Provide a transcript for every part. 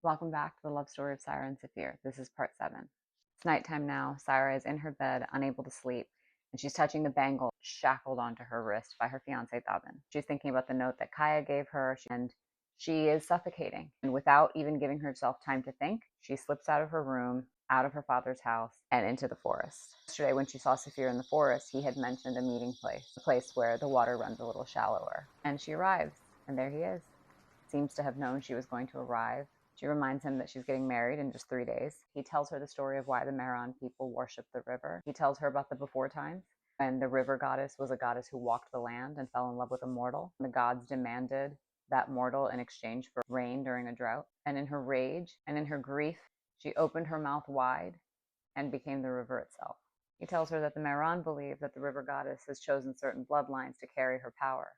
Welcome back to the love story of Sahira and Syfir. This is part 7. It's nighttime now. Sahira is in her bed, unable to sleep, and she's touching the bangle shackled onto her wrist by her fiance Thabin. She's thinking about the note that Kaya gave her, and she is suffocating. And without even giving herself time to think, she slips out of her room, out of her father's house, and into the forest. Yesterday, when she saw Syfir in the forest, he had mentioned a meeting place, a place where the water runs a little shallower. And she arrives, and there he is. Seems to have known she was going to arrive. She reminds him that she's getting married in just 3 days. He tells her the story of why the Meron people worship the river. He tells her about the before times when the river goddess was a goddess who walked the land and fell in love with a mortal. The gods demanded that mortal in exchange for rain during a drought. And in her rage and in her grief, she opened her mouth wide and became the river itself. He tells her that the Meron believe that the river goddess has chosen certain bloodlines to carry her power.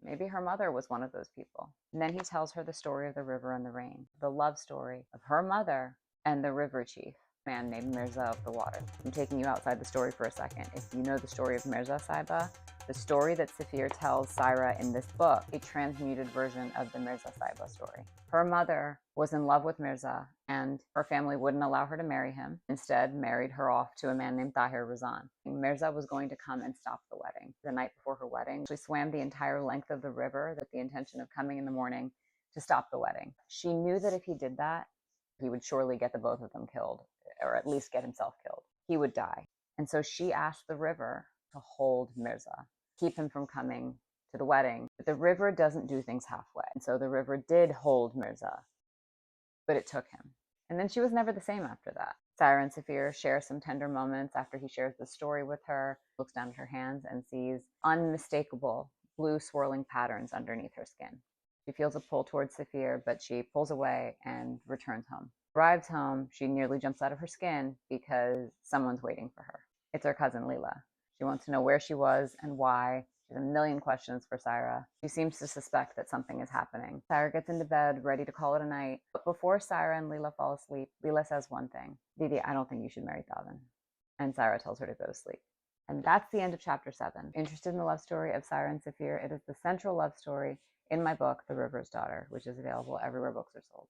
Maybe her mother was one of those people. And then he tells her the story of the river and the rain, the love story of her mother and the river chief, a man named Mirza of the water. I'm taking you outside the story for a second. If you know the story of Mirza Saiba, the story that Syfir tells Sahira in this book, a transmuted version of the Mirza Saiba story. Her mother was in love with Mirza, and her family wouldn't allow her to marry him. Instead, married her off to a man named Tahir Razan. Mirza was going to come and stop the wedding. The night before her wedding, she swam the entire length of the river with the intention of coming in the morning to stop the wedding. She knew that if he did that, he would surely get the both of them killed, or at least get himself killed. He would die. And so she asked the river to hold Mirza, keep him from coming to the wedding. But the river doesn't do things halfway. And so the river did hold Mirza, but it took him. And then she was never the same after that. Sahira and Syfir share some tender moments after he shares the story with her, looks down at her hands and sees unmistakable blue swirling patterns underneath her skin. She feels a pull towards Syfir, but she pulls away and returns home. Arrives home, she nearly jumps out of her skin because someone's waiting for her. It's her cousin Leela. She wants to know where she was and why. She has a million questions for Sahira. She seems to suspect that something is happening. Sahira gets into bed, ready to call it a night. But before Sahira and Leela fall asleep, Leela says one thing. Didi, I don't think you should marry Thabin. And Sahira tells her to go to sleep. And that's the end of chapter 7. Interested in the love story of Sahira and Syfir? It is the central love story in my book, The River's Daughter, which is available everywhere books are sold.